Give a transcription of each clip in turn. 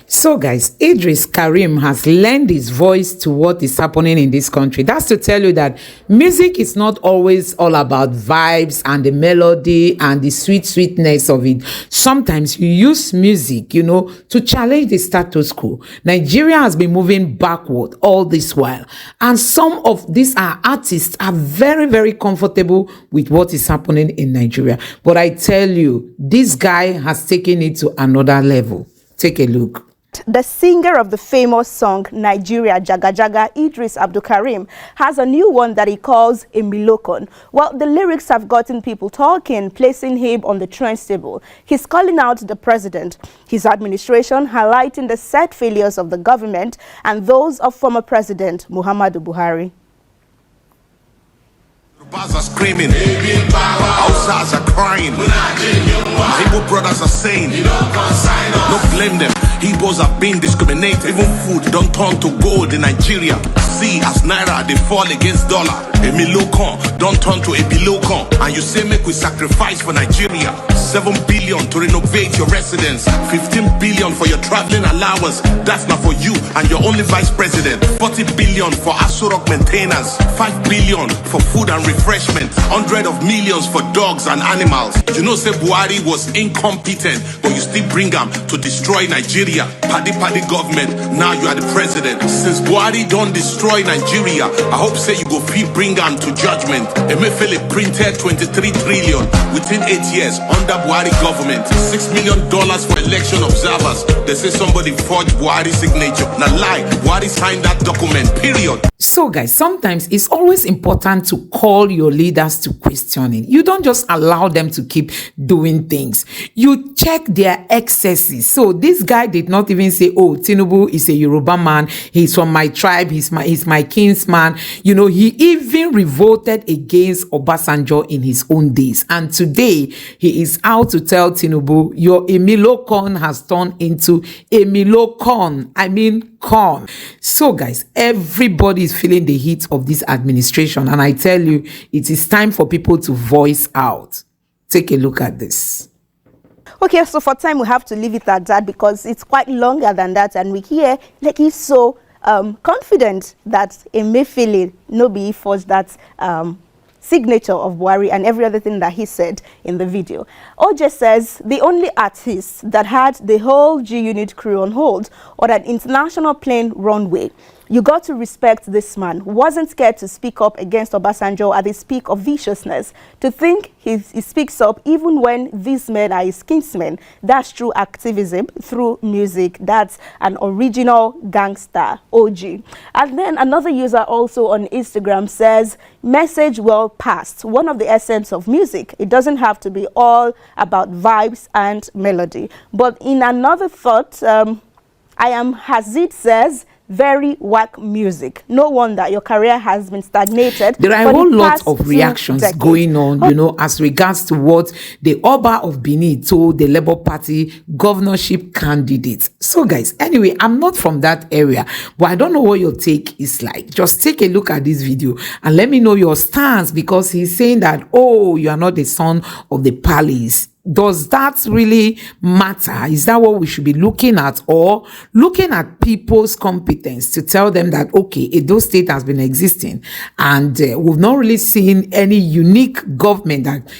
So guys, Eedris Karim has lent his voice to what is happening in this country. That's to tell you that music is not always all about vibes and the melody and the sweetness of it. Sometimes you use music, to challenge the status quo. Nigeria has been moving backward all this while. And some of these artists are very, very comfortable with what is happening in Nigeria. But I tell you, this guy has taken it to another level. Take a look. The singer of the famous song Nigeria Jaga Jaga, Eedris Abdulkareem, has a new one that he calls Emilokon. Well, the lyrics have gotten people talking, placing him on the trend table. He's calling out the president, his administration, highlighting the sad failures of the government and those of former President Muhammadu Buhari. Bars are screaming, Hausas are crying, Igbo brothers are saying, don't blame them, Igbos are being discriminated. Even food don't turn to gold in Nigeria. See, as Naira, they fall against dollar. Emilokon don't turn to Ebilokon. And you say make we sacrifice for Nigeria. 7 billion to renovate your residence, 15 billion for your traveling allowance. That's not for you and your only vice president. 40 billion for Asurok maintenance, 5 billion for food and refreshment, 100 of millions for dogs and animals. You know, say Buhari was incompetent, but you still bring him to destroy Nigeria. Paddy government, now you are the president. Since Buhari don't destroy Nigeria, I hope say you go free bring him to judgment. Emefiele printed 23 trillion within 8 years under Buhari government. $6 million for election observers. They say somebody forged Buhari's signature. Now lie, Buhari signed that document, period. So guys, sometimes it's always important to call your leaders to questioning. You don't just allow them to keep doing things. You check their excesses. So this guy did not even say, oh, Tinubu is a Yoruba man. He's from my tribe. He's my kinsman. He even revolted against Obasanjo in his own days. And today he is out to tell Tinubu, your Emilokon has turned into Emilokon. I mean, corn. So guys, everybody is feeling the heat of this administration, and I tell you, it is time for people to voice out. Take a look at this. Okay, so for time we have to leave it at that because it's quite longer than that, and we hear like he's so confident that Emefiele no be forced that signature of Buhari and every other thing that he said in the video. OJ says the only artist that had the whole G-Unit crew on hold on an international plane runway. You got to respect this man. Wasn't scared to speak up against Obasanjo at his peak of viciousness. To think he speaks up even when these men are his kinsmen. That's true activism through music. That's an original gangster, OG. And then another user also on Instagram says, message well passed. One of the essence of music. It doesn't have to be all about vibes and melody. But in another thought, I am Hazid says, very whack music. No wonder your career has been stagnated. There are a whole lot of reactions going on, as regards to what the Oba of Benin told the Labour Party governorship candidates. So guys, anyway, I'm not from that area, but I don't know what your take is like. Just take a look at this video and let me know your stance, because he's saying that, oh, you are not the son of the palace. Does that really matter? Is that what we should be looking at, or looking at people's competence to tell them that, okay, Edo State has been existing and we've not really seen any unique government that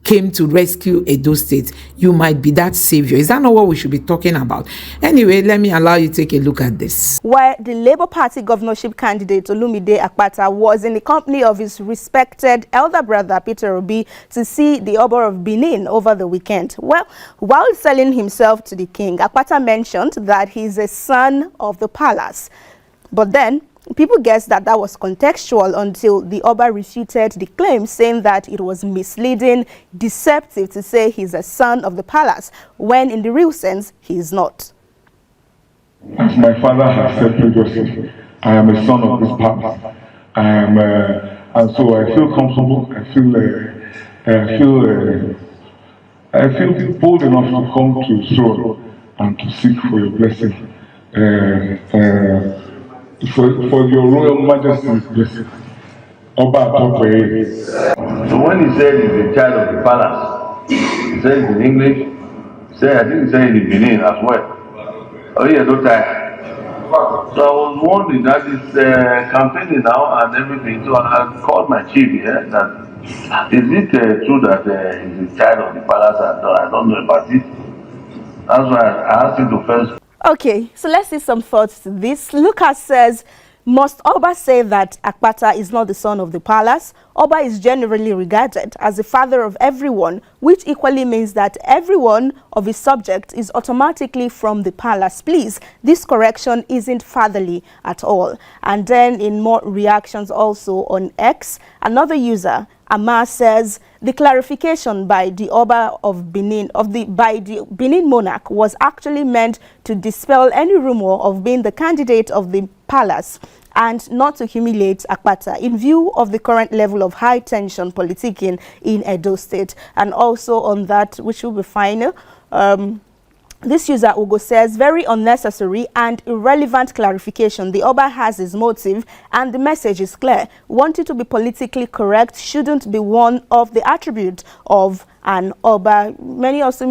came to rescue Edo State? You might be that savior. Is that not what we should be talking about? Anyway, let me allow you to take a look at this. Where the Labour Party governorship candidate Olumide Akpata was in the company of his respected elder brother Peter Obi to see the Oba of Benin over the weekend. Well, while selling himself to the king, Akpata mentioned that he's a son of the palace. But then people guessed that that was contextual until the Oba refuted the claim, saying that it was misleading, deceptive to say he's a son of the palace, when in the real sense, he is not. As my father has said previously, I am a son of this palace. And so I feel comfortable, I feel bold enough to come to throne and to seek for your blessing. For your royal majesty's blessing. So when he said he's a child of the palace, he said it in English, I think he said it in Benin as well. Oh yeah, no time. So I was wondering that is campaigning now and everything. So I called my chief here that is it true that he's a child of the palace? I don't know about it. That's why I asked you to first. Okay, so let's see some thoughts to this. Lucas says, must Oba say that Akpata is not the son of the palace? Oba is generally regarded as the father of everyone, which equally means that everyone of his subject is automatically from the palace. Please, this correction isn't fatherly at all. And then in more reactions also on X, another user, Amar, says the clarification by the Oba of Benin by the Benin monarch was actually meant to dispel any rumor of being the candidate of the palace and not to humiliate Akpata in view of the current level of high tension politicking in Edo State. And also on that, which will be final, this user Ugo says, very unnecessary and irrelevant clarification. The Oba has his motive and the message is clear. Wanting to be politically correct shouldn't be one of the attributes of an Oba. Many also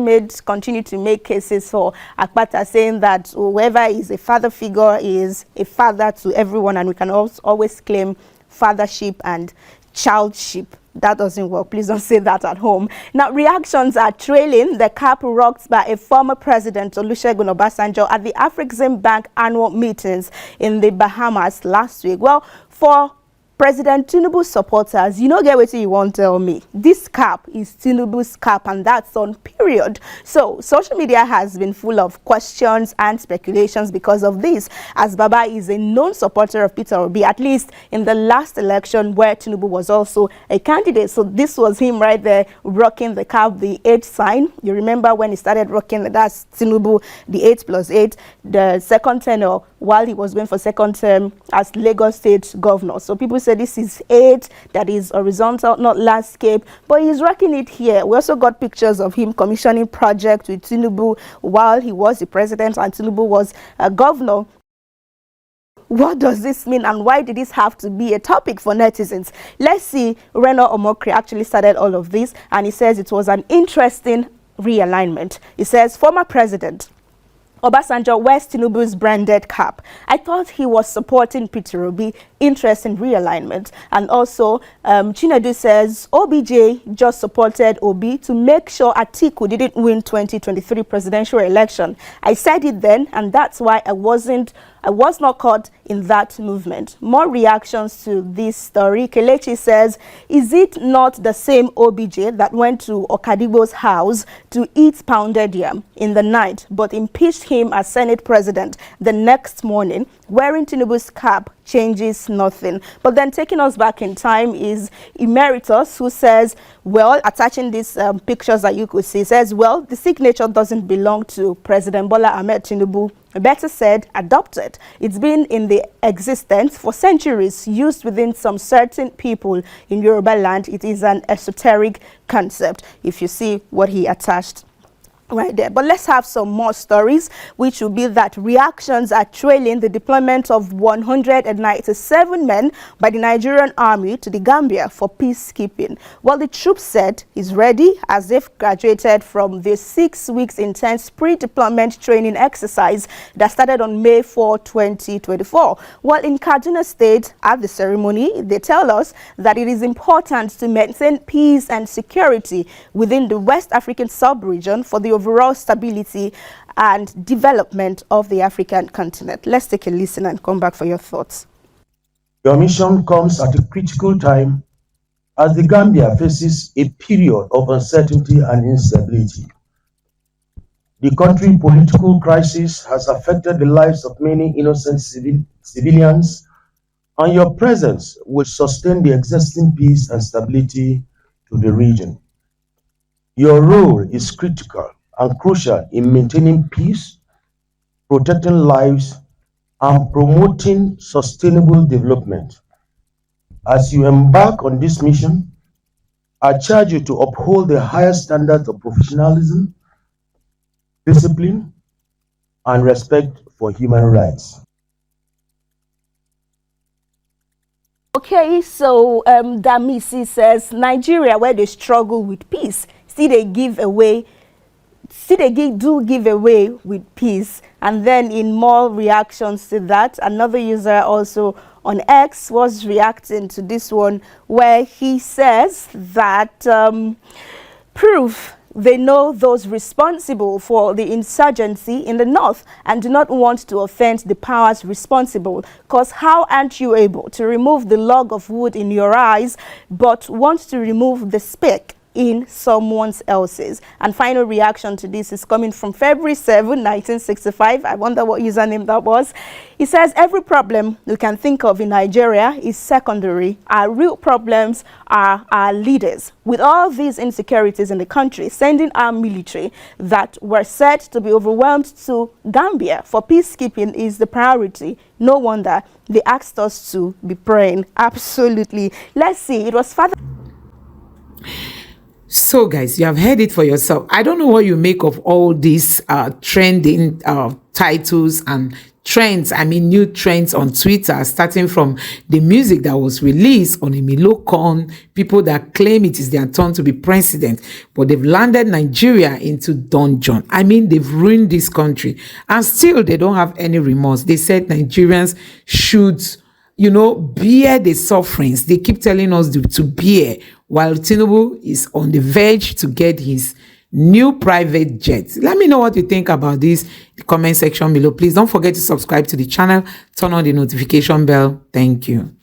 continue to make cases for Akpata, saying that whoever is a father figure is a father to everyone, and we can always claim fathership and childship. That doesn't work. Please don't say that at home. Now, reactions are trailing the cap rocked by a former president, Olusegun Obasanjo, at the Afrexim Bank annual meetings in the Bahamas last week. Well, for President Tinubu supporters, you don't get what you want to tell me. This cap is Tinubu's cap, and that's on period. So social media has been full of questions and speculations because of this, as Baba is a known supporter of Peter Obi, at least in the last election where Tinubu was also a candidate. So this was him right there rocking the cap, the 8 sign. You remember when he started rocking, that's Tinubu, the 8+8, the second tenure, while he was going for second term as Lagos State governor. So people say this is 8, that is horizontal, not landscape, but he's rocking it here. We also got pictures of him commissioning projects with Tinubu while he was the president and Tinubu was a governor. What does this mean, and why did this have to be a topic for netizens? Let's see. Reno Omokri actually started all of this, and he says it was an interesting realignment. He says, former president Obasanjo wears Tinubu's branded cap. I thought he was supporting Peter Obi. Interesting realignment. And also, Chinedu says, OBJ just supported Obi to make sure Atiku didn't win 2023 presidential election. I said it then, and that's why I was not caught in that movement. More reactions to this story. Kelechi says, is it not the same OBJ that went to Okadibo's house to eat pounded yam in the night, but impeached him as Senate president the next morning? Wearing Tinubu's cap changes nothing. But then taking us back in time is Emeritus, who says, well, attaching these pictures that you could see, says, well, the signature doesn't belong to President Bola Ahmed Tinubu. Better said, adopted. It's been in the existence for centuries, used within some certain people in Yoruba land. It is an esoteric concept, if you see what he attached right there. But let's have some more stories, which will be that reactions are trailing the deployment of 197 men by the Nigerian army to the Gambia for peacekeeping. Well, the troops said is ready, as if graduated from the 6 weeks intense pre-deployment training exercise that started on May 4, 2024. Well, in Kaduna State, at the ceremony, they tell us that it is important to maintain peace and security within the West African sub-region for the overall stability and development of the African continent. Let's take a listen and come back for your thoughts. Your mission comes at a critical time as the Gambia faces a period of uncertainty and instability. The country's political crisis has affected the lives of many innocent civilians, and your presence will sustain the existing peace and stability to the region. Your role is critical and crucial in maintaining peace, protecting lives, and promoting sustainable development. As you embark on this mission, I charge you to uphold the highest standards of professionalism, discipline, and respect for human rights. Okay, so Damisi says, Nigeria, where they struggle with peace, still they give away still they do give away with peace. And then in more reactions to that, another user also on X was reacting to this one, where he says that proof they know those responsible for the insurgency in the north and do not want to offend the powers responsible. Because how aren't you able to remove the log of wood in your eyes but want to remove the speck in someone else's? And final reaction to this is coming from February 7, 1965. I wonder what username that was. He says, every problem we can think of in Nigeria is secondary. Our real problems are our leaders. With all these insecurities in the country, sending our military that were said to be overwhelmed to Gambia for peacekeeping is the priority. No wonder they asked us to be praying. Absolutely. Let's see. It was Father. So guys, you have heard it for yourself. I don't know what you make of all these trending titles and trends. I mean, new trends on Twitter, starting from the music that was released on Emilokon, people that claim it is their turn to be president, but they've landed Nigeria into dungeon. I mean, they've ruined this country, and still they don't have any remorse. They said Nigerians should, you know, bear the sufferings. They keep telling us to bear, while Tinubu is on the verge to get his new private jet. Let me know what you think about this in the comment section below. Please don't forget to subscribe to the channel, turn on the notification bell. Thank you.